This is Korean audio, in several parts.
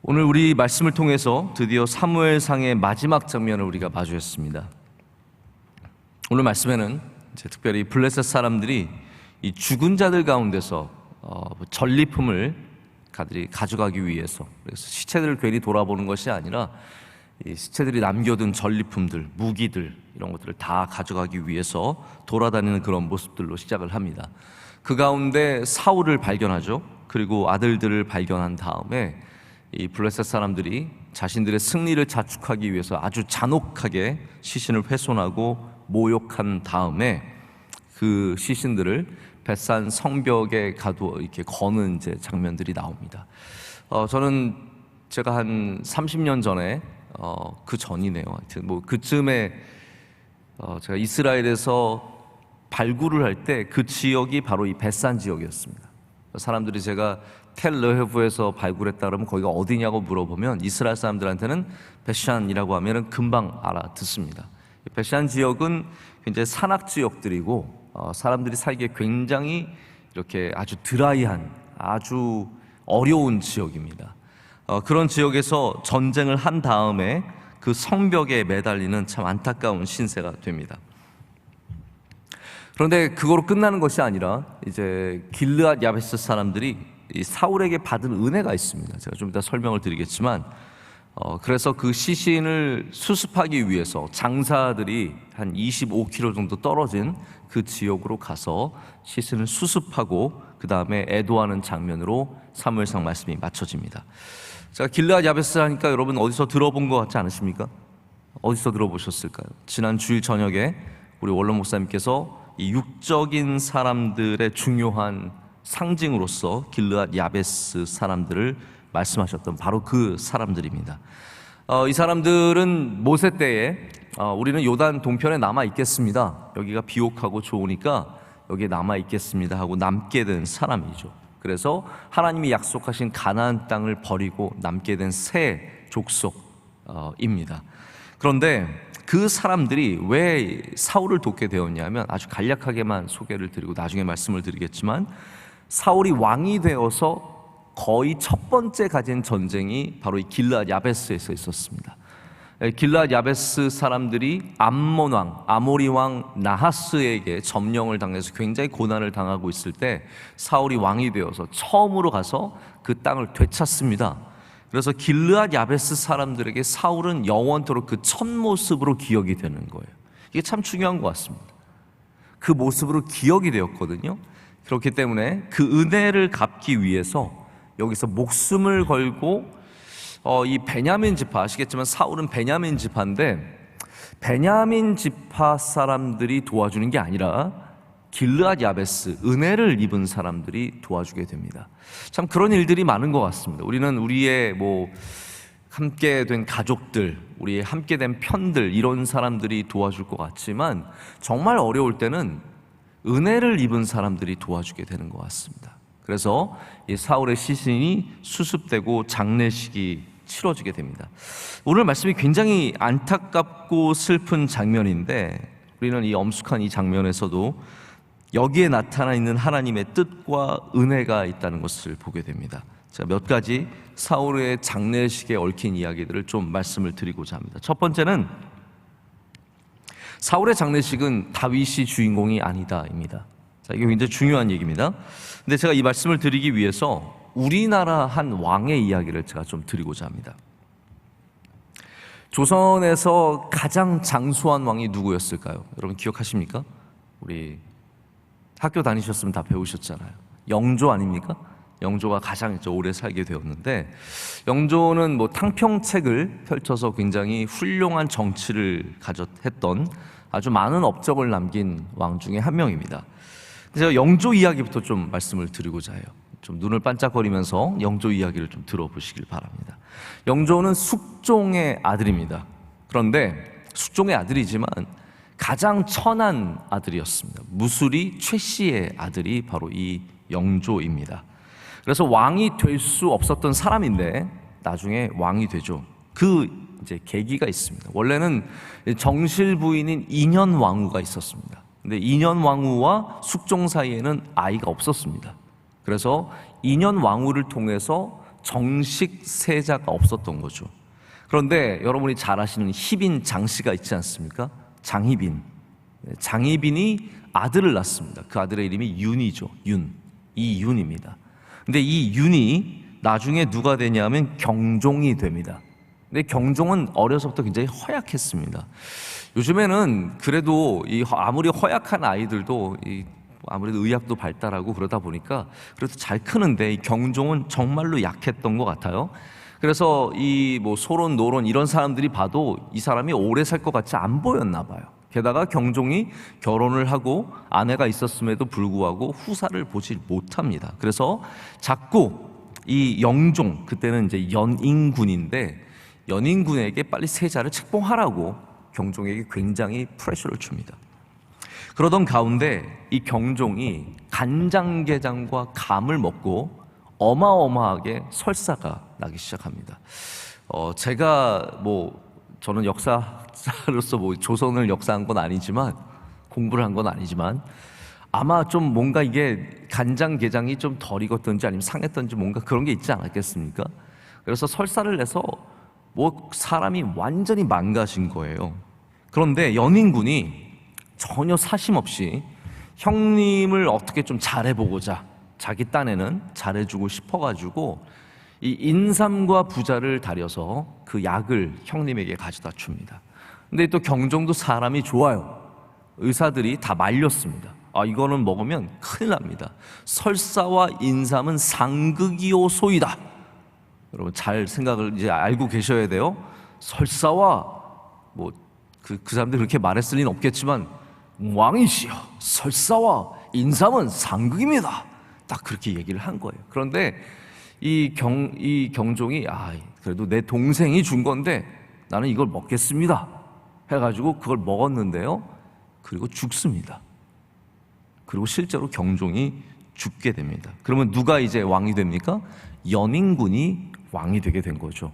오늘 우리 말씀을 통해서 드디어 사무엘상의 마지막 장면을 우리가 마주했습니다. 오늘 말씀에는 특별히 블레셋 사람들이 이 죽은 자들 가운데서 전리품을 가져가기 위해서, 그래서 시체들을 괜히 돌아보는 것이 아니라 이 시체들이 남겨둔 전리품들, 무기들 이런 것들을 다 가져가기 위해서 돌아다니는 그런 모습들로 시작을 합니다. 그 가운데 사울을 발견하죠. 그리고 아들들을 발견한 다음에 이 블레셋 사람들이 자신들의 승리를 자축하기 위해서 아주 잔혹하게 시신을 훼손하고 모욕한 다음에 그 시신들을 벳산 성벽에 가두어 이렇게 거는 장면들이 나옵니다. 저는 제가 한 30년 전에 그 전이네요. 하여튼 뭐 그쯤에 제가 이스라엘에서 발굴을 할 때 그 지역이 바로 이 벳산 지역이었습니다. 사람들이 제가 텔르헤브에서 발굴했다 그러면 거기가 어디냐고 물어보면 이스라엘 사람들한테는 벳산이라고 하면은 금방 알아듣습니다. 벳산 지역은 굉장히 산악 지역들이고 사람들이 살기에 굉장히 이렇게 아주 드라이한, 아주 어려운 지역입니다. 그런 지역에서 전쟁을 한 다음에 그 성벽에 매달리는 참 안타까운 신세가 됩니다. 그런데 그거로 끝나는 것이 아니라 이제 길르앗 야베스 사람들이 이 사울에게 받은 은혜가 있습니다. 제가 좀 이따 설명을 드리겠지만, 그래서 그 시신을 수습하기 위해서 장사들이 한 25km 정도 떨어진 그 지역으로 가서 시신을 수습하고 그 다음에 애도하는 장면으로 사무엘상 말씀이 맞춰집니다. 제가 길르앗 야베스 하니까 여러분 어디서 들어본 것 같지 않으십니까? 어디서 들어보셨을까요? 지난 주일 저녁에 우리 원로 목사님께서 이 육적인 사람들의 중요한 상징으로서 길르앗 야베스 사람들을 말씀하셨던 바로 그 사람들입니다. 이 사람들은 모세 때에 우리는 요단 동편에 남아 있겠습니다, 여기가 비옥하고 좋으니까 여기에 남아 있겠습니다 하고 남게 된 사람이죠. 그래서 하나님이 약속하신 가나안 땅을 버리고 남게 된 새 족속입니다. 그런데 그 사람들이 왜 사울을 돕게 되었냐면, 아주 간략하게만 소개를 드리고 나중에 말씀을 드리겠지만, 사울이 왕이 되어서 거의 첫 번째 가진 전쟁이 바로 이 길르앗 야베스에서 있었습니다. 길르앗 야베스 사람들이 암몬 왕, 아모리 왕 나하스에게 점령을 당해서 굉장히 고난을 당하고 있을 때 사울이 왕이 되어서 처음으로 가서 그 땅을 되찾습니다. 그래서 길르앗 야베스 사람들에게 사울은 영원토록 그 첫 모습으로 기억이 되는 거예요. 이게 참 중요한 것 같습니다. 그 모습으로 기억이 되었거든요. 그렇기 때문에 그 은혜를 갚기 위해서 여기서 목숨을 걸고 이 베냐민 지파, 아시겠지만 사울은 베냐민 지파인데 베냐민 지파 사람들이 도와주는 게 아니라 길르앗 야베스, 은혜를 입은 사람들이 도와주게 됩니다. 참 그런 일들이 많은 것 같습니다. 우리는 우리의 함께 된 가족들, 우리의 함께 된 편들, 이런 사람들이 도와줄 것 같지만 정말 어려울 때는 은혜를 입은 사람들이 도와주게 되는 것 같습니다. 그래서 이 사울의 시신이 수습되고 장례식이 치러지게 됩니다. 오늘 말씀이 굉장히 안타깝고 슬픈 장면인데, 우리는 이 엄숙한 이 장면에서도 여기에 나타나 있는 하나님의 뜻과 은혜가 있다는 것을 보게 됩니다. 제가 몇 가지 사울의 장례식에 얽힌 이야기들을 좀 말씀을 드리고자 합니다. 첫 번째는 사울의 장례식은 다윗이 주인공이 아니다입니다. 자, 이게 굉장히 중요한 얘기입니다. 근데 제가 이 말씀을 드리기 위해서 우리나라 한 왕의 이야기를 제가 좀 드리고자 합니다. 조선에서 가장 장수한 왕이 누구였을까요? 여러분 기억하십니까? 우리 학교 다니셨으면 다 배우셨잖아요. 영조 아닙니까? 영조가 가장 오래 살게 되었는데, 영조는 탕평책을 펼쳐서 굉장히 훌륭한 정치를 했던 아주 많은 업적을 남긴 왕 중에 한 명입니다. 제가 영조 이야기부터 좀 말씀을 드리고자 해요. 좀 눈을 반짝거리면서 영조 이야기를 좀 들어보시길 바랍니다. 영조는 숙종의 아들입니다. 그런데 숙종의 아들이지만 가장 천한 아들이었습니다. 무술이 최씨의 아들이 바로 이 영조입니다. 그래서 왕이 될 수 없었던 사람인데 나중에 왕이 되죠. 그 계기가 있습니다. 원래는 정실 부인인 인현왕후가 있었습니다. 근데 인현왕후와 숙종 사이에는 아이가 없었습니다. 그래서 인현왕후를 통해서 정식 세자가 없었던 거죠. 그런데 여러분이 잘 아시는 희빈 장씨가 있지 않습니까? 장희빈. 장희빈이 아들을 낳습니다. 그 아들의 이름이 윤이죠. 이윤입니다. 근데 이 윤이 나중에 누가 되냐면 경종이 됩니다. 근데 경종은 어려서부터 굉장히 허약했습니다. 요즘에는 그래도 아무리 허약한 아이들도 아무래도 의학도 발달하고 그러다 보니까 그래도 잘 크는데, 이 경종은 정말로 약했던 것 같아요. 그래서 이 뭐 소론, 노론 이런 사람들이 봐도 이 사람이 오래 살 것 같지 안 보였나 봐요. 게다가 경종이 결혼을 하고 아내가 있었음에도 불구하고 후사를 보지 못합니다. 그래서 자꾸 이 영종, 그때는 이제 연인군인데, 연인군에게 빨리 세자를 책봉하라고 경종에게 굉장히 프레셔를 줍니다. 그러던 가운데 이 경종이 간장게장과 감을 먹고 어마어마하게 설사가 나기 시작합니다. 저는 역사자로서 조선을 역사한 건 아니지만, 공부를 한 건 아니지만, 아마 좀 뭔가 이게 간장게장이 좀 덜 익었던지 아니면 상했던지 뭔가 그런 게 있지 않았겠습니까? 그래서 설사를 내서 사람이 완전히 망가진 거예요. 그런데 연인군이 전혀 사심 없이 형님을 어떻게 좀 잘해보고자, 자기 딴에는 잘해주고 싶어가지고 이 인삼과 부자를 다려서 그 약을 형님에게 가져다 줍니다. 근데 또 경종도 사람이 좋아요. 의사들이 다 말렸습니다. 이거는 먹으면 큰일 납니다. 설사와 인삼은 상극이오소이다. 여러분 잘 생각을 이제 알고 계셔야 돼요. 설사와 그 사람들이 그렇게 말했을 리는 없겠지만, 왕이시여, 설사와 인삼은 상극입니다. 딱 그렇게 얘기를 한 거예요. 그런데 이 경종이 그래도 내 동생이 준 건데 나는 이걸 먹겠습니다 해가지고 그걸 먹었는데요, 그리고 죽습니다. 그리고 실제로 경종이 죽게 됩니다. 그러면 누가 이제 왕이 됩니까? 연인군이 왕이 되게 된 거죠.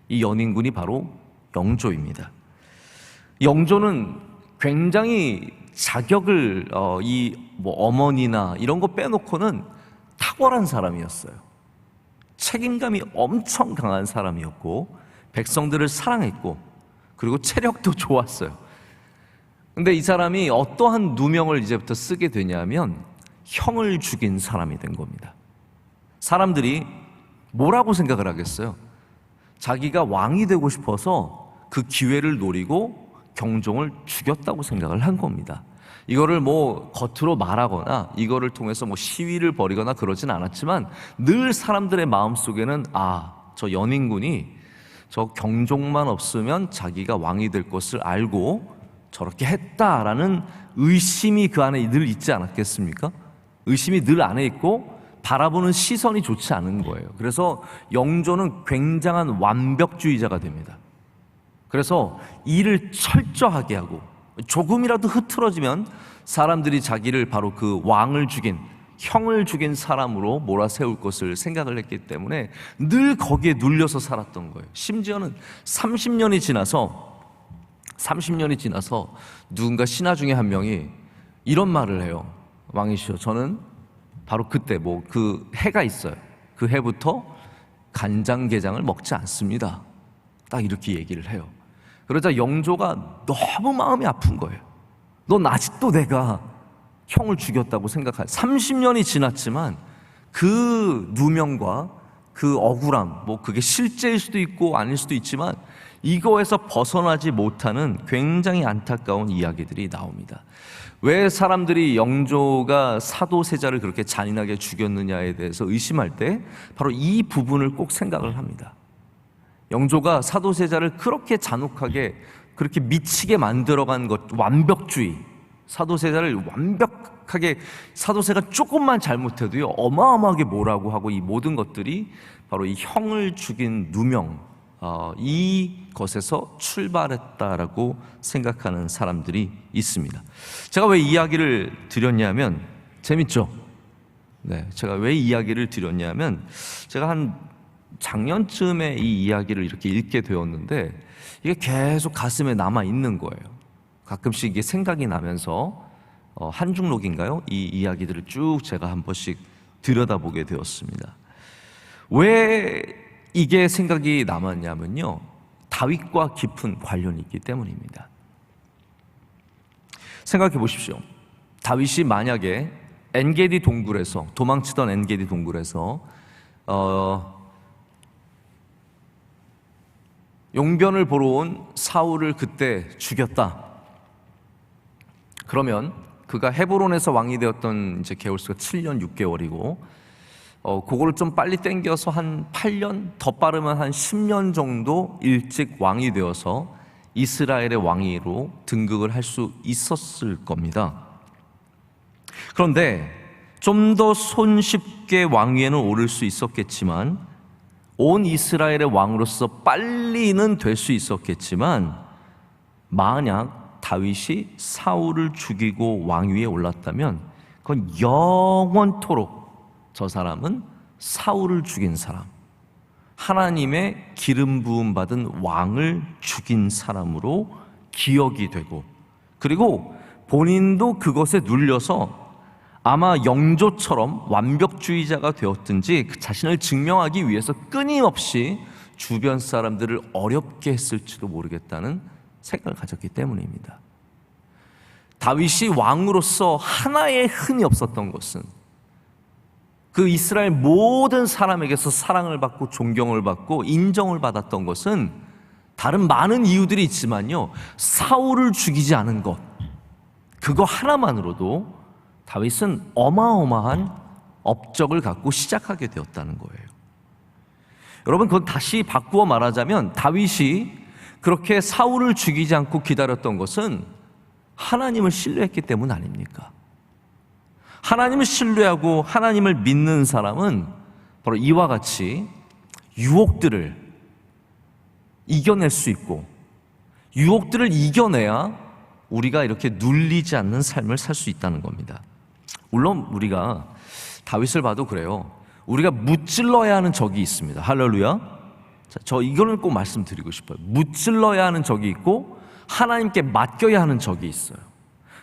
이 연인군이 바로 영조입니다. 영조는 굉장히 자격을 어머니나 이런 거 빼놓고는 탁월한 사람이었어요. 책임감이 엄청 강한 사람이었고, 백성들을 사랑했고, 그리고 체력도 좋았어요. 근데 이 사람이 어떠한 누명을 이제부터 쓰게 되냐면 형을 죽인 사람이 된 겁니다. 사람들이 뭐라고 생각을 하겠어요? 자기가 왕이 되고 싶어서 그 기회를 노리고 경종을 죽였다고 생각을 한 겁니다. 이거를 겉으로 말하거나 이거를 통해서 시위를 벌이거나 그러진 않았지만, 늘 사람들의 마음속에는 저 연인군이 저 경종만 없으면 자기가 왕이 될 것을 알고 저렇게 했다라는 의심이 그 안에 늘 있지 않았겠습니까? 의심이 늘 안에 있고 바라보는 시선이 좋지 않은 거예요. 그래서 영조는 굉장한 완벽주의자가 됩니다. 그래서 일을 철저하게 하고, 조금이라도 흐트러지면 사람들이 자기를 바로 그 왕을 죽인, 형을 죽인 사람으로 몰아세울 것을 생각을 했기 때문에 늘 거기에 눌려서 살았던 거예요. 심지어는 30년이 지나서 누군가 신하 중에 한 명이 이런 말을 해요. 왕이시여, 저는 바로 그때 그 해가 있어요. 그 해부터 간장게장을 먹지 않습니다. 딱 이렇게 얘기를 해요. 그러자 영조가 너무 마음이 아픈 거예요. 넌 아직도 내가 형을 죽였다고 생각하지. 30년이 지났지만 그 누명과 그 억울함, 그게 실제일 수도 있고 아닐 수도 있지만 이거에서 벗어나지 못하는 굉장히 안타까운 이야기들이 나옵니다. 왜 사람들이 영조가 사도세자를 그렇게 잔인하게 죽였느냐에 대해서 의심할 때 바로 이 부분을 꼭 생각을 합니다. 영조가 사도세자를 그렇게 잔혹하게, 그렇게 미치게 만들어간 것, 완벽주의, 사도세자를 완벽하게, 사도세가 조금만 잘못해도요 어마어마하게 뭐라고 하고, 이 모든 것들이 바로 이 형을 죽인 누명, 이것에서 출발했다라고 생각하는 사람들이 있습니다. 제가 왜 이야기를 드렸냐면, 재밌죠? 네, 제가 왜 이야기를 드렸냐면, 제가 한 작년쯤에 이 이야기를 이렇게 읽게 되었는데 이게 계속 가슴에 남아 있는 거예요. 가끔씩 이게 생각이 나면서 한중록인가요? 이 이야기들을 쭉 제가 한 번씩 들여다보게 되었습니다. 왜 이게 생각이 남았냐면요, 다윗과 깊은 관련이 있기 때문입니다. 생각해 보십시오. 다윗이 만약에 엔게디 동굴에서, 도망치던 엔게디 동굴에서 용변을 보러 온 사울을 그때 죽였다. 그러면 그가 헤브론에서 왕이 되었던 이제 개월수가 7년 6개월이고, 그거를 좀 빨리 땡겨서 한 8년, 더 빠르면 한 10년 정도 일찍 왕이 되어서 이스라엘의 왕위로 등극을 할 수 있었을 겁니다. 그런데 좀 더 손쉽게 왕위에는 오를 수 있었겠지만, 온 이스라엘의 왕으로서 빨리는 될 수 있었겠지만, 만약 다윗이 사울을 죽이고 왕위에 올랐다면 그건 영원토록 저 사람은 사울을 죽인 사람, 하나님의 기름 부음 받은 왕을 죽인 사람으로 기억이 되고, 그리고 본인도 그것에 눌려서 아마 영조처럼 완벽주의자가 되었든지 그 자신을 증명하기 위해서 끊임없이 주변 사람들을 어렵게 했을지도 모르겠다는 생각을 가졌기 때문입니다. 다윗이 왕으로서 하나의 흠이 없었던 것은, 그 이스라엘 모든 사람에게서 사랑을 받고 존경을 받고 인정을 받았던 것은 다른 많은 이유들이 있지만요, 사울을 죽이지 않은 것, 그거 하나만으로도 다윗은 어마어마한 업적을 갖고 시작하게 되었다는 거예요. 여러분, 그건 다시 바꾸어 말하자면 다윗이 그렇게 사울을 죽이지 않고 기다렸던 것은 하나님을 신뢰했기 때문 아닙니까? 하나님을 신뢰하고 하나님을 믿는 사람은 바로 이와 같이 유혹들을 이겨낼 수 있고, 유혹들을 이겨내야 우리가 이렇게 눌리지 않는 삶을 살 수 있다는 겁니다. 물론 우리가 다윗을 봐도 그래요. 우리가 무찔러야 하는 적이 있습니다. 할렐루야. 자, 저 이거는 꼭 말씀드리고 싶어요. 무찔러야 하는 적이 있고 하나님께 맡겨야 하는 적이 있어요.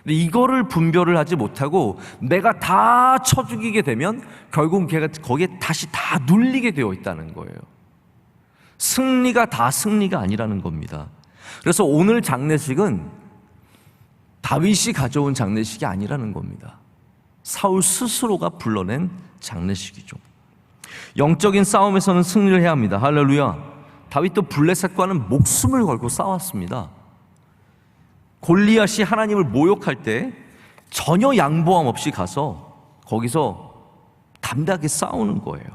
근데 이거를 분별을 하지 못하고 내가 다 쳐 죽이게 되면 결국 걔가 거기에 다시 다 눌리게 되어 있다는 거예요. 승리가 다 승리가 아니라는 겁니다. 그래서 오늘 장례식은 다윗이 가져온 장례식이 아니라는 겁니다. 사울 스스로가 불러낸 장례식이죠. 영적인 싸움에서는 승리를 해야 합니다. 할렐루야. 다윗도 블레셋과는 목숨을 걸고 싸웠습니다. 골리앗이 하나님을 모욕할 때 전혀 양보함 없이 가서 거기서 담대하게 싸우는 거예요.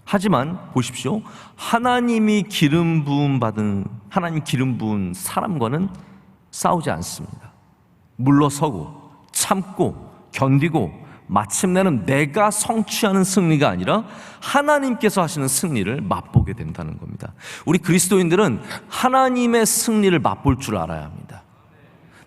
하지만 보십시오, 하나님이 기름 부음 받은, 하나님 기름 부은 사람과는 싸우지 않습니다. 물러서고 참고 견디고 마침내는 내가 성취하는 승리가 아니라 하나님께서 하시는 승리를 맛보게 된다는 겁니다. 우리 그리스도인들은 하나님의 승리를 맛볼 줄 알아야 합니다.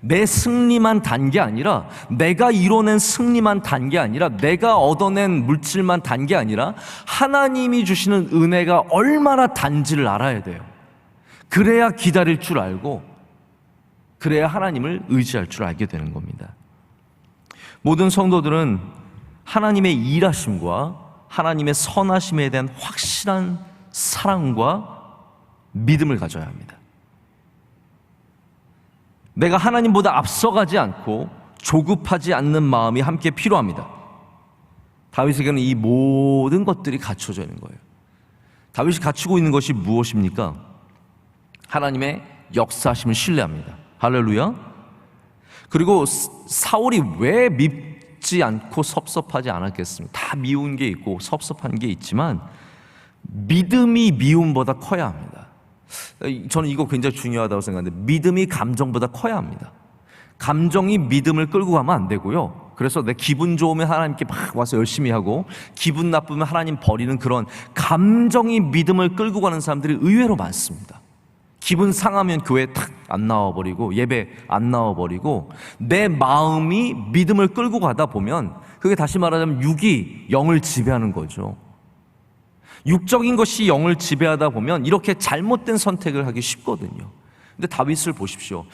내 승리만 단 게 아니라, 내가 이뤄낸 승리만 단 게 아니라, 내가 얻어낸 물질만 단 게 아니라 하나님이 주시는 은혜가 얼마나 단지를 알아야 돼요. 그래야 기다릴 줄 알고, 그래야 하나님을 의지할 줄 알게 되는 겁니다. 모든 성도들은 하나님의 일하심과 하나님의 선하심에 대한 확실한 사랑과 믿음을 가져야 합니다. 내가 하나님보다 앞서가지 않고 조급하지 않는 마음이 함께 필요합니다. 다윗에게는 이 모든 것들이 갖춰져 있는 거예요. 다윗이 갖추고 있는 것이 무엇입니까? 하나님의 역사하심을 신뢰합니다. 할렐루야. 그리고 사울이 왜 밉지 않고 섭섭하지 않았겠습니까? 다 미운 게 있고 섭섭한 게 있지만 믿음이 미움보다 커야 합니다. 저는 이거 굉장히 중요하다고 생각하는데, 믿음이 감정보다 커야 합니다. 감정이 믿음을 끌고 가면 안 되고요. 그래서 내 기분 좋으면 하나님께 막 와서 열심히 하고, 기분 나쁘면 하나님 버리는 그런 감정이 믿음을 끌고 가는 사람들이 의외로 많습니다. 기분 상하면 교회 탁 안 나와버리고 예배 안 나와버리고, 내 마음이 믿음을 끌고 가다 보면 그게 다시 말하자면 육이 영을 지배하는 거죠. 육적인 것이 영을 지배하다 보면 이렇게 잘못된 선택을 하기 쉽거든요. 근데 다윗을 보십시오.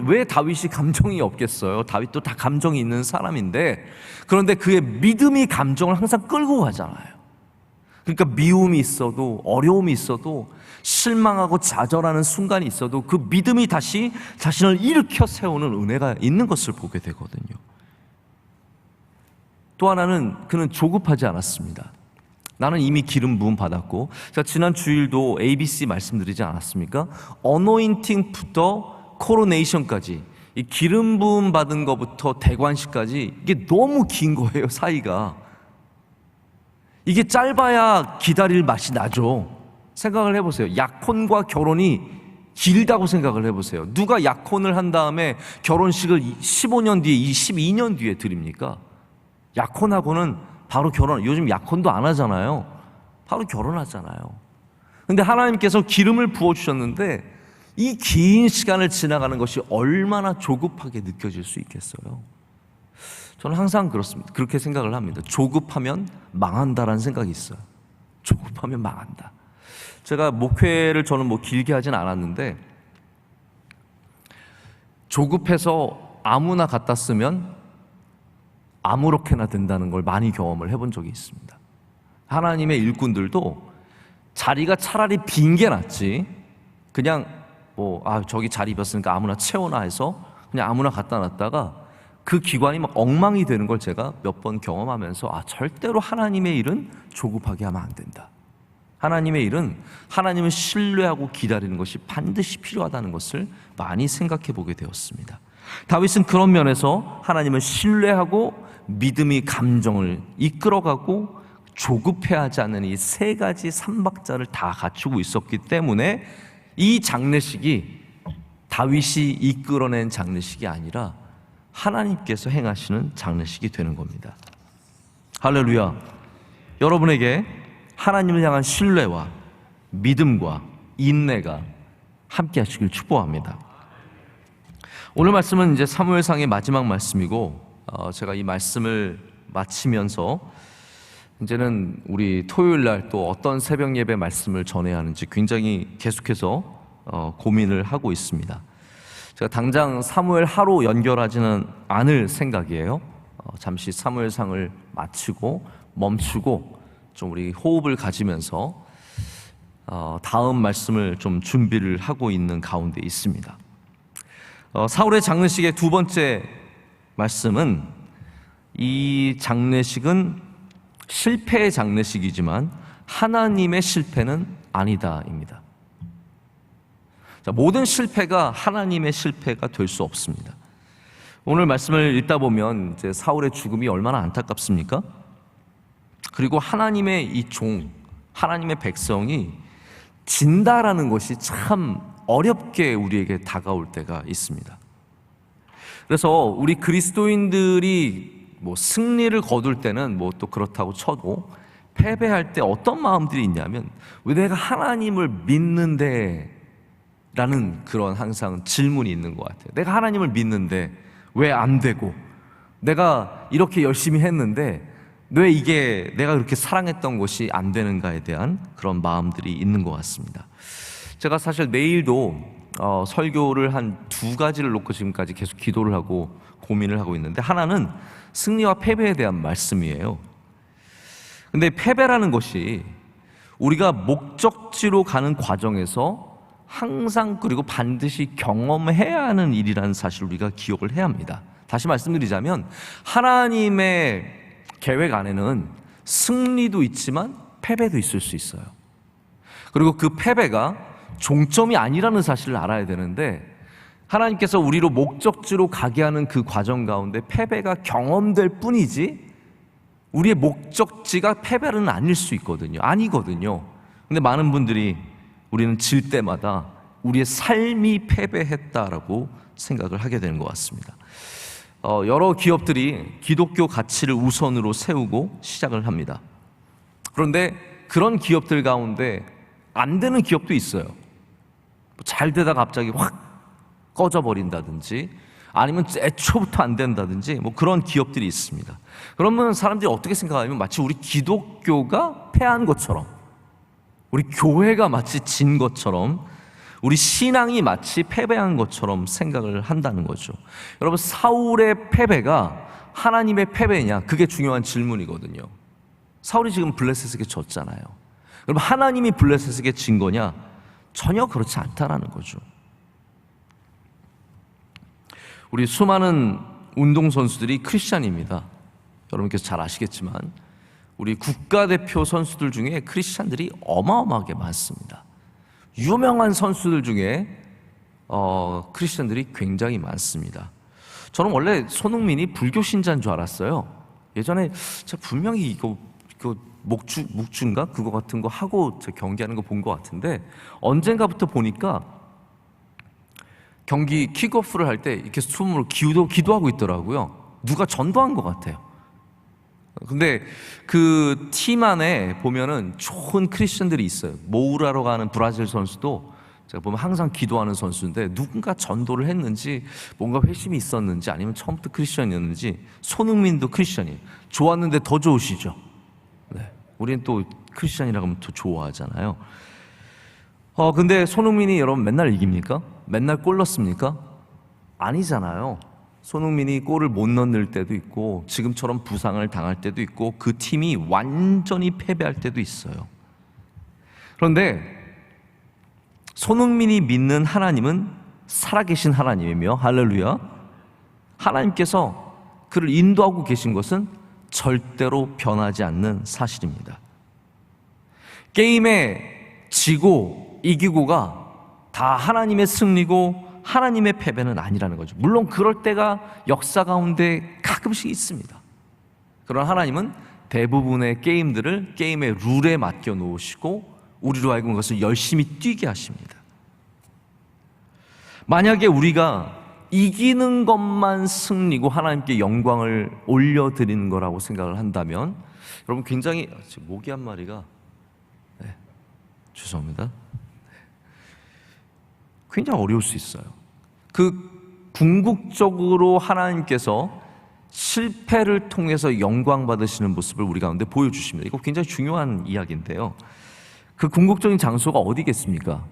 왜 다윗이 감정이 없겠어요? 다윗도 다 감정이 있는 사람인데, 그런데 그의 믿음이 감정을 항상 끌고 가잖아요. 그러니까 미움이 있어도, 어려움이 있어도, 실망하고 좌절하는 순간이 있어도 그 믿음이 다시 자신을 일으켜 세우는 은혜가 있는 것을 보게 되거든요. 또 하나는 그는 조급하지 않았습니다. 나는 이미 기름 부음 받았고, 제가 지난 주일도 ABC 말씀드리지 않았습니까? 어노인팅부터 코로네이션까지, 이 기름 부음 받은 것부터 대관식까지 이게 너무 긴 거예요, 사이가. 이게 짧아야 기다릴 맛이 나죠. 생각을 해보세요. 약혼과 결혼이 길다고 생각을 해보세요. 누가 약혼을 한 다음에 결혼식을 15년 뒤에, 12년 뒤에 드립니까? 약혼하고는 바로 결혼, 요즘 약혼도 안 하잖아요. 바로 결혼하잖아요. 근데 하나님께서 기름을 부어주셨는데 이 긴 시간을 지나가는 것이 얼마나 조급하게 느껴질 수 있겠어요. 저는 항상 그렇습니다. 그렇게 생각을 합니다. 조급하면 망한다라는 생각이 있어요. 조급하면 망한다. 제가 목회를 저는 길게 하진 않았는데, 조급해서 아무나 갖다 쓰면 아무렇게나 된다는 걸 많이 경험을 해본 적이 있습니다. 하나님의 일꾼들도 자리가 차라리 빈 게 낫지, 그냥 저기 자리 비었으니까 아무나 채워놔 해서 그냥 아무나 갖다 놨다가 그 기관이 막 엉망이 되는 걸 제가 몇 번 경험하면서 절대로 하나님의 일은 조급하게 하면 안 된다. 하나님의 일은 하나님을 신뢰하고 기다리는 것이 반드시 필요하다는 것을 많이 생각해 보게 되었습니다. 다윗은 그런 면에서 하나님을 신뢰하고 믿음이 감정을 이끌어가고 조급해하지 않는 이 세 가지 삼박자를 다 갖추고 있었기 때문에 이 장례식이 다윗이 이끌어낸 장례식이 아니라 하나님께서 행하시는 장례식이 되는 겁니다. 할렐루야. 여러분에게 하나님을 향한 신뢰와 믿음과 인내가 함께 하시길 축복합니다. 오늘 말씀은 이제 사무엘상의 마지막 말씀이고, 제가 이 말씀을 마치면서 이제는 우리 토요일 날 또 어떤 새벽 예배 말씀을 전해야 하는지 굉장히 계속해서 고민을 하고 있습니다. 제가 당장 사무엘 하로 연결하지는 않을 생각이에요. 잠시 사무엘상을 마치고 멈추고 좀 우리 호흡을 가지면서 다음 말씀을 좀 준비를 하고 있는 가운데 있습니다. 사울의 장례식의 두 번째 말씀은, 이 장례식은 실패의 장례식이지만 하나님의 실패는 아니다입니다. 모든 실패가 하나님의 실패가 될 수 없습니다. 오늘 말씀을 읽다 보면 이제 사울의 죽음이 얼마나 안타깝습니까? 그리고 하나님의 이 종, 하나님의 백성이 진다라는 것이 참 어렵게 우리에게 다가올 때가 있습니다. 그래서 우리 그리스도인들이 승리를 거둘 때는 또 그렇다고 쳐도, 패배할 때 어떤 마음들이 있냐면, 왜 내가 하나님을 믿는데 라는 그런 항상 질문이 있는 것 같아요. 내가 하나님을 믿는데 왜 안 되고, 내가 이렇게 열심히 했는데 왜 이게 내가 그렇게 사랑했던 것이 안 되는가에 대한 그런 마음들이 있는 것 같습니다. 제가 사실 내일도 설교를 한 두 가지를 놓고 지금까지 계속 기도를 하고 고민을 하고 있는데, 하나는 승리와 패배에 대한 말씀이에요. 근데 패배라는 것이 우리가 목적지로 가는 과정에서 항상 그리고 반드시 경험해야 하는 일이라는 사실을 우리가 기억을 해야 합니다. 다시 말씀드리자면, 하나님의 계획 안에는 승리도 있지만 패배도 있을 수 있어요. 그리고 그 패배가 종점이 아니라는 사실을 알아야 되는데, 하나님께서 우리로 목적지로 가게 하는 그 과정 가운데 패배가 경험될 뿐이지 우리의 목적지가 패배는 아닐 수 있거든요. 아니거든요. 근데 많은 분들이 우리는 질 때마다 우리의 삶이 패배했다라고 생각을 하게 되는 것 같습니다. 여러 기업들이 기독교 가치를 우선으로 세우고 시작을 합니다. 그런데 그런 기업들 가운데 안 되는 기업도 있어요. 잘 되다가 갑자기 확 꺼져버린다든지, 아니면 애초부터 안 된다든지 그런 기업들이 있습니다. 그러면 사람들이 어떻게 생각하냐면, 마치 우리 기독교가 패한 것처럼, 우리 교회가 마치 진 것처럼, 우리 신앙이 마치 패배한 것처럼 생각을 한다는 거죠. 여러분, 사울의 패배가 하나님의 패배냐, 그게 중요한 질문이거든요. 사울이 지금 블레셋에게 졌잖아요. 그럼 하나님이 블레셋에게 진 거냐? 전혀 그렇지 않다라는 거죠. 우리 수많은 운동선수들이 크리스찬입니다. 여러분께서 잘 아시겠지만 우리 국가대표 선수들 중에 크리스찬들이 어마어마하게 많습니다. 유명한 선수들 중에 크리스찬들이 굉장히 많습니다. 저는 원래 손흥민이 불교 신자인 줄 알았어요. 예전에 제가 분명히 이거 목주인가 그거 같은 거 하고 경기하는 거 본 것 같은데 언젠가부터 보니까 경기 킥오프를 할 때 이렇게 숨으로 기도하고 있더라고요. 누가 전도한 것 같아요. 근데 그 팀 안에 보면은 좋은 크리스천들이 있어요. 모우라로 가는 브라질 선수도 제가 보면 항상 기도하는 선수인데 누군가 전도를 했는지 뭔가 회심이 있었는지 아니면 처음부터 크리스천이었는지 손흥민도 크리스천이에요. 좋았는데 더 좋으시죠? 네. 우리는 또 크리스천이라고 하면 더 좋아하잖아요. 근데 손흥민이 여러분 맨날 이깁니까? 맨날 골 넣습니까? 아니잖아요. 손흥민이 골을 못 넣을 때도 있고 지금처럼 부상을 당할 때도 있고 그 팀이 완전히 패배할 때도 있어요. 그런데 손흥민이 믿는 하나님은 살아계신 하나님이며 할렐루야, 하나님께서 그를 인도하고 계신 것은 절대로 변하지 않는 사실입니다. 게임에 지고 이기고가 다 하나님의 승리고 하나님의 패배는 아니라는 거죠. 물론 그럴 때가 역사 가운데 가끔씩 있습니다. 그러나 하나님은 대부분의 게임들을 게임의 룰에 맡겨 놓으시고 우리로 하여금 그것을 열심히 뛰게 하십니다. 만약에 우리가 이기는 것만 승리고 하나님께 영광을 올려드리는 거라고 생각을 한다면 여러분 굉장히 모기 한 마리가 죄송합니다. 굉장히 어려울 수 있어요. 그 궁극적으로 하나님께서 실패를 통해서 영광 받으시는 모습을 우리 가운데 보여주십니다. 이거 굉장히 중요한 이야기인데요. 그 궁극적인 장소가 어디겠습니까?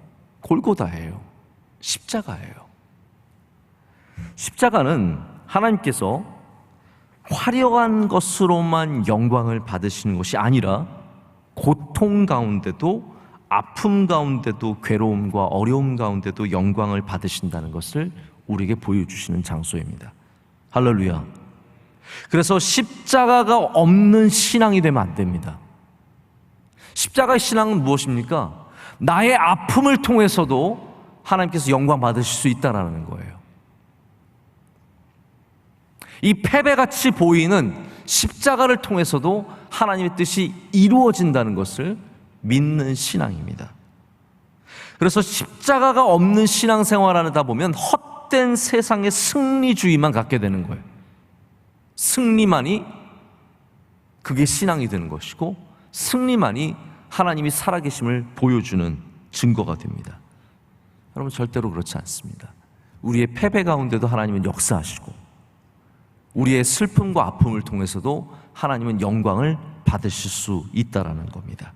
골고다예요. 십자가예요. 십자가는 하나님께서 화려한 것으로만 영광을 받으시는 것이 아니라 고통 가운데도 아픔 가운데도 괴로움과 어려움 가운데도 영광을 받으신다는 것을 우리에게 보여주시는 장소입니다. 할렐루야. 그래서 십자가가 없는 신앙이 되면 안 됩니다. 십자가의 신앙은 무엇입니까? 나의 아픔을 통해서도 하나님께서 영광 받으실 수 있다는 거예요. 이 패배같이 보이는 십자가를 통해서도 하나님의 뜻이 이루어진다는 것을 믿는 신앙입니다. 그래서 십자가가 없는 신앙생활을 하다 보면 헛된 세상의 승리주의만 갖게 되는 거예요. 승리만이 그게 신앙이 되는 것이고 승리만이 하나님이 살아계심을 보여주는 증거가 됩니다. 여러분 절대로 그렇지 않습니다. 우리의 패배 가운데도 하나님은 역사하시고 우리의 슬픔과 아픔을 통해서도 하나님은 영광을 받으실 수 있다는 겁니다.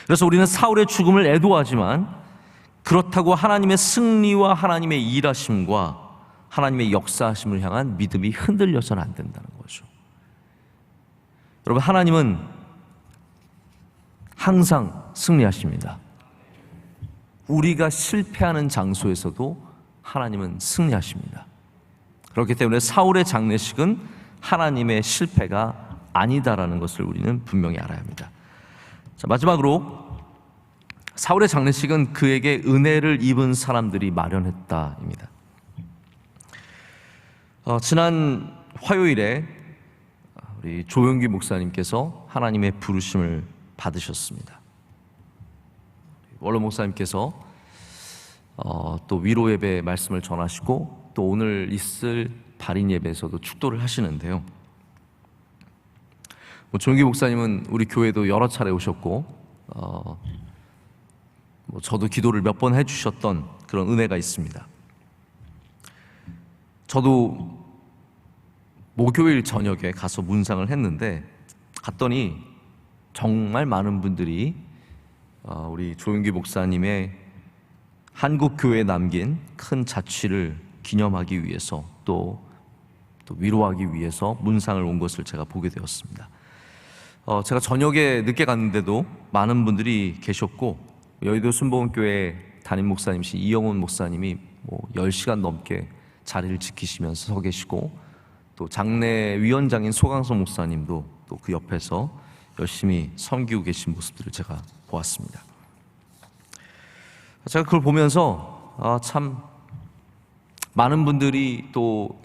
그래서 우리는 사울의 죽음을 애도하지만 그렇다고 하나님의 승리와 하나님의 일하심과 하나님의 역사하심을 향한 믿음이 흔들려서는 안 된다는 거죠. 여러분 하나님은 항상 승리하십니다. 우리가 실패하는 장소에서도 하나님은 승리하십니다. 그렇기 때문에 사울의 장례식은 하나님의 실패가 아니다라는 것을 우리는 분명히 알아야 합니다. 자, 마지막으로 사울의 장례식은 그에게 은혜를 입은 사람들이 마련했다입니다. 지난 화요일에 우리 조영기 목사님께서 하나님의 부르심을 받으셨습니다. 원로 목사님께서 또 위로 예배 말씀을 전하시고 또 오늘 있을 발인 예배에서도 축도를 하시는데요. 조영기 목사님은 우리 교회도 여러 차례 오셨고 저도 기도를 몇 번 해주셨던 그런 은혜가 있습니다. 저도 목요일 저녁에 가서 문상을 했는데 갔더니 정말 많은 분들이 우리 조영기 목사님의 한국 교회에 남긴 큰 자취를 기념하기 위해서 또 위로하기 위해서 문상을 온 것을 제가 보게 되었습니다. 제가 저녁에 늦게 갔는데도 많은 분들이 계셨고, 여의도 순복음교회 담임 목사님이신 이영훈 목사님이 10시간 넘게 자리를 지키시면서 서 계시고, 또 장례 위원장인 소강성 목사님도 또 그 옆에서 열심히 섬기고 계신 모습들을 제가 보았습니다. 제가 그걸 보면서 참 많은 분들이 또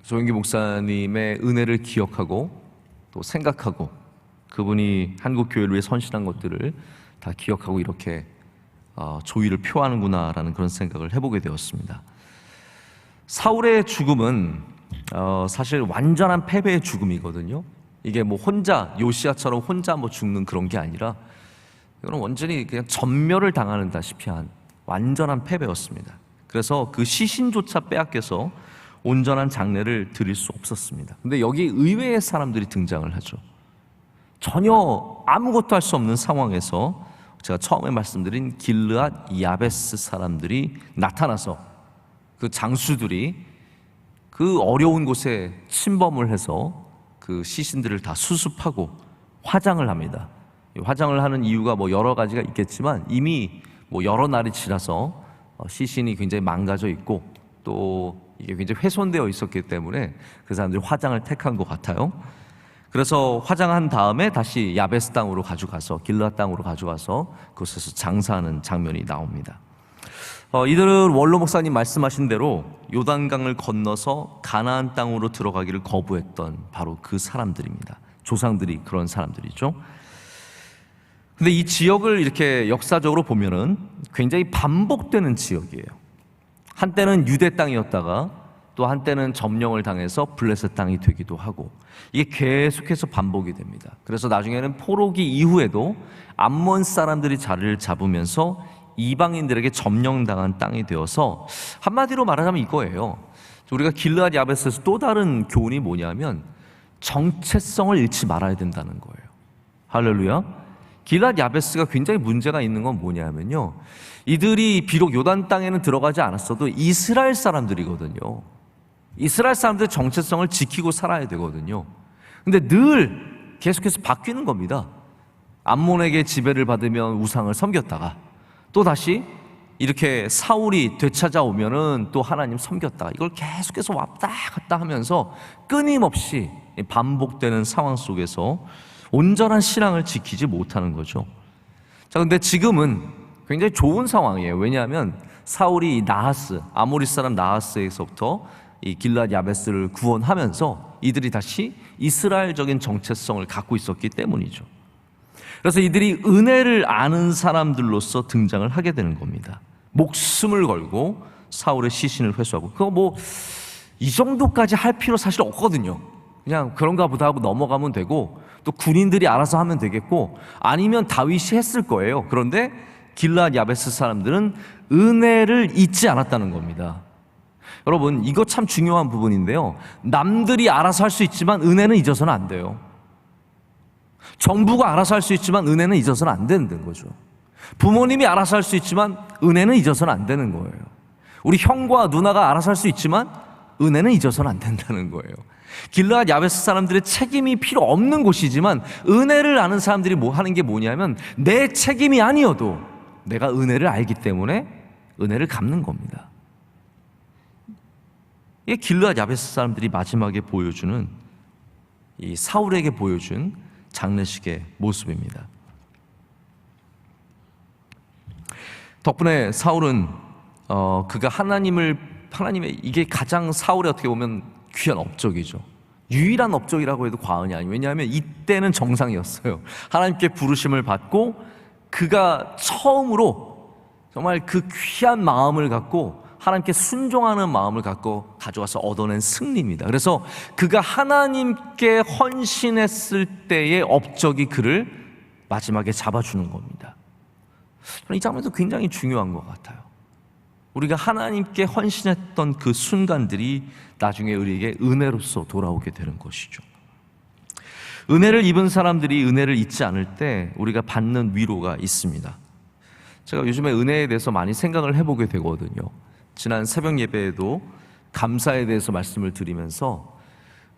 조영기 목사님의 은혜를 기억하고 또 생각하고, 그분이 한국 교회를 위해 선신한 것들을 다 기억하고 이렇게 조의를 표하는구나라는 그런 생각을 해보게 되었습니다. 사울의 죽음은 사실 완전한 패배의 죽음이거든요. 이게 혼자 요시아처럼 혼자 죽는 그런 게 아니라, 이거는 완전히 그냥 전멸을 당하는다시피 한 완전한 패배였습니다. 그래서 그 시신조차 빼앗겨서 온전한 장례를 드릴 수 없었습니다. 근데 여기 의외의 사람들이 등장을 하죠. 전혀 아무것도 할 수 없는 상황에서 제가 처음에 말씀드린 길르앗 야베스 사람들이 나타나서, 그 장수들이 그 어려운 곳에 침범을 해서 그 시신들을 다 수습하고 화장을 합니다. 화장을 하는 이유가 여러 가지가 있겠지만, 이미 여러 날이 지나서 시신이 굉장히 망가져 있고 또 이게 굉장히 훼손되어 있었기 때문에 그 사람들이 화장을 택한 것 같아요. 그래서 화장한 다음에 다시 야베스 땅으로 가져가서, 길르앗 땅으로 가져가서 그곳에서 장사하는 장면이 나옵니다. 이들은 원로 목사님 말씀하신 대로 요단강을 건너서 가나안 땅으로 들어가기를 거부했던 바로 그 사람들입니다. 조상들이 그런 사람들이죠. 근데 이 지역을 이렇게 역사적으로 보면은 굉장히 반복되는 지역이에요. 한때는 유대 땅이었다가 또 한때는 점령을 당해서 블레셋 땅이 되기도 하고, 이게 계속해서 반복이 됩니다. 그래서 나중에는 포로기 이후에도 암몬 사람들이 자리를 잡으면서 이방인들에게 점령당한 땅이 되어서, 한마디로 말하자면 이거예요. 우리가 길르앗 야베스에서 또 다른 교훈이 뭐냐면 정체성을 잃지 말아야 된다는 거예요. 할렐루야. 길르앗 야베스가 굉장히 문제가 있는 건 뭐냐면요, 이들이 비록 요단 땅에는 들어가지 않았어도 이스라엘 사람들이거든요. 이스라엘 사람들의 정체성을 지키고 살아야 되거든요. 근데 늘 계속해서 바뀌는 겁니다. 암몬에게 지배를 받으면 우상을 섬겼다가 또 다시 이렇게 사울이 되찾아오면은 또 하나님 섬겼다가, 이걸 계속해서 왔다 갔다 하면서 끊임없이 반복되는 상황 속에서 온전한 신앙을 지키지 못하는 거죠. 자, 근데 지금은 굉장히 좋은 상황이에요. 왜냐하면 사울이 나하스, 아모리 사람 나하스에서부터 이 길르앗 야베스를 구원하면서 이들이 다시 이스라엘적인 정체성을 갖고 있었기 때문이죠. 그래서 이들이 은혜를 아는 사람들로서 등장을 하게 되는 겁니다. 목숨을 걸고 사울의 시신을 회수하고, 그거 이 정도까지 할 필요 사실 없거든요. 그냥 그런가 보다 하고 넘어가면 되고, 또 군인들이 알아서 하면 되겠고, 아니면 다윗이 했을 거예요. 그런데 길르앗 야베스 사람들은 은혜를 잊지 않았다는 겁니다. 여러분, 이거 참 중요한 부분인데요, 남들이 알아서 할 수 있지만 은혜는 잊어서는 안 돼요. 정부가 알아서 할 수 있지만 은혜는 잊어서는 안 되는 거죠. 부모님이 알아서 할 수 있지만 은혜는 잊어서는 안 되는 거예요. 우리 형과 누나가 알아서 할 수 있지만 은혜는 잊어서는 안 된다는 거예요. 길르앗 야베스 사람들의 책임이 필요 없는 곳이지만, 은혜를 아는 사람들이 하는 게 뭐냐면, 내 책임이 아니어도 내가 은혜를 알기 때문에 은혜를 갚는 겁니다. 이게 길르앗 야베스 사람들이 마지막에 보여주는, 이 사울에게 보여준 장례식의 모습입니다. 덕분에 사울은 그가 하나님의, 이게 가장 사울의 어떻게 보면 귀한 업적이죠. 유일한 업적이라고 해도 과언이 아니에요. 왜냐하면 이때는 정상이었어요. 하나님께 부르심을 받고 그가 처음으로 정말 그 귀한 마음을 갖고 하나님께 순종하는 마음을 갖고 가져와서 얻어낸 승리입니다. 그래서 그가 하나님께 헌신했을 때의 업적이 그를 마지막에 잡아주는 겁니다. 저는 이 장면도 굉장히 중요한 것 같아요. 우리가 하나님께 헌신했던 그 순간들이 나중에 우리에게 은혜로서 돌아오게 되는 것이죠. 은혜를 입은 사람들이 은혜를 잊지 않을 때 우리가 받는 위로가 있습니다. 제가 요즘에 은혜에 대해서 많이 생각을 해보게 되거든요. 지난 새벽 예배에도 감사에 대해서 말씀을 드리면서,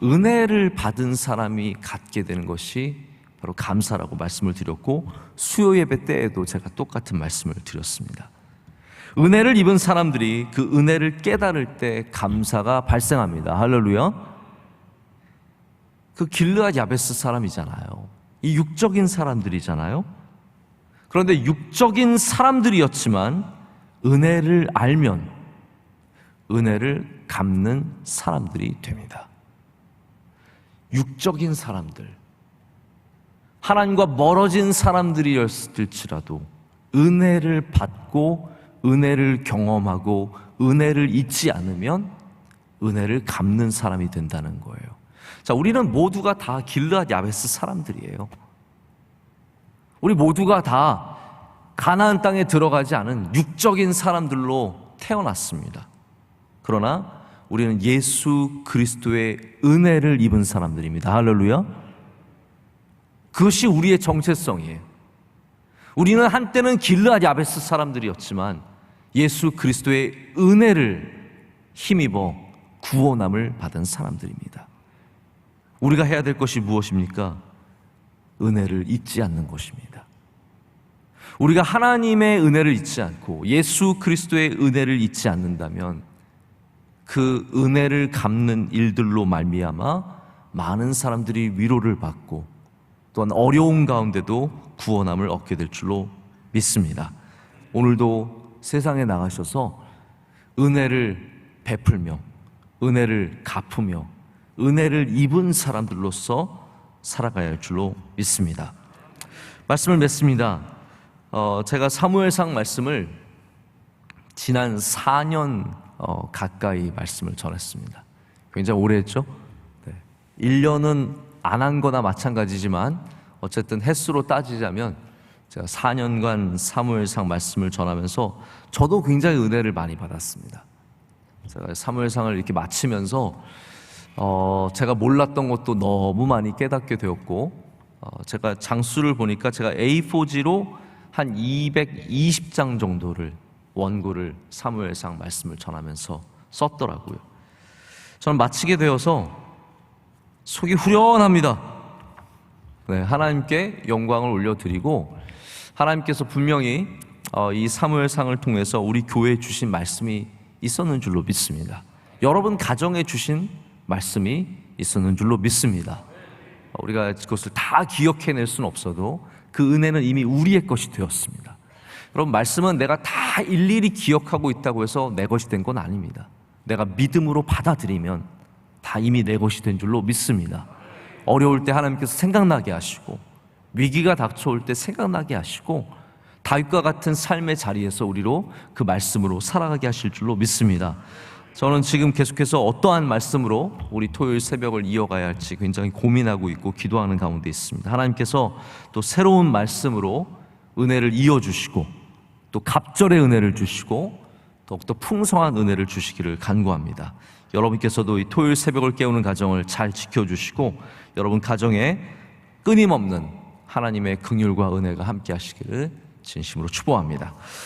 은혜를 받은 사람이 갖게 되는 것이 바로 감사라고 말씀을 드렸고, 수요 예배 때에도 제가 똑같은 말씀을 드렸습니다. 은혜를 입은 사람들이 그 은혜를 깨달을 때 감사가 발생합니다. 할렐루야. 그 길르앗 야베스 사람이잖아요. 이 육적인 사람들이잖아요. 그런데 육적인 사람들이었지만 은혜를 알면 은혜를 갚는 사람들이 됩니다. 육적인 사람들, 하나님과 멀어진 사람들이었을지라도 은혜를 받고 은혜를 경험하고 은혜를 잊지 않으면 은혜를 갚는 사람이 된다는 거예요. 자, 우리는 모두가 다 길르앗 야베스 사람들이에요. 우리 모두가 다 가나안 땅에 들어가지 않은 육적인 사람들로 태어났습니다. 그러나 우리는 예수 그리스도의 은혜를 입은 사람들입니다. 할렐루야. 그것이 우리의 정체성이에요. 우리는 한때는 길르앗 야베스 사람들이었지만 예수 그리스도의 은혜를 힘입어 구원함을 받은 사람들입니다. 우리가 해야 될 것이 무엇입니까? 은혜를 잊지 않는 것입니다. 우리가 하나님의 은혜를 잊지 않고 예수 그리스도의 은혜를 잊지 않는다면 그 은혜를 갚는 일들로 말미암아 많은 사람들이 위로를 받고 또한 어려운 가운데도 구원함을 얻게 될 줄로 믿습니다. 오늘도 세상에 나가셔서 은혜를 베풀며 은혜를 갚으며 은혜를 입은 사람들로서 살아가야 할 줄로 믿습니다. 말씀을 맺습니다. 제가 사무엘상 말씀을 지난 4년 가까이 말씀을 전했습니다. 굉장히 오래 했죠? 네. 1년은 안 한 거나 마찬가지지만 어쨌든 횟수로 따지자면 제가 4년간 사무엘상 말씀을 전하면서 저도 굉장히 은혜를 많이 받았습니다. 제가 사무엘상을 이렇게 마치면서 제가 몰랐던 것도 너무 많이 깨닫게 되었고, 제가 장수를 보니까 제가 A4지로 한 220장 정도를 원고를 사무엘상 말씀을 전하면서 썼더라고요. 저는 마치게 되어서 속이 후련합니다. 네, 하나님께 영광을 올려드리고 하나님께서 분명히 이 사무엘상을 통해서 우리 교회에 주신 말씀이 있었는 줄로 믿습니다. 여러분 가정에 주신 말씀이 있었는 줄로 믿습니다. 우리가 그것을 다 기억해낼 수는 없어도 그 은혜는 이미 우리의 것이 되었습니다. 여러분, 말씀은 내가 다 일일이 기억하고 있다고 해서 내 것이 된 건 아닙니다. 내가 믿음으로 받아들이면 다 이미 내 것이 된 줄로 믿습니다. 어려울 때 하나님께서 생각나게 하시고 위기가 닥쳐올 때 생각나게 하시고 다윗과 같은 삶의 자리에서 우리로 그 말씀으로 살아가게 하실 줄로 믿습니다. 저는 지금 계속해서 어떠한 말씀으로 우리 토요일 새벽을 이어가야 할지 굉장히 고민하고 있고 기도하는 가운데 있습니다. 하나님께서 또 새로운 말씀으로 은혜를 이어주시고 또 갑절의 은혜를 주시고 더욱더 풍성한 은혜를 주시기를 간구합니다. 여러분께서도 이 토요일 새벽을 깨우는 가정을 잘 지켜주시고 여러분 가정에 끊임없는 하나님의 긍휼과 은혜가 함께 하시기를 진심으로 축복합니다.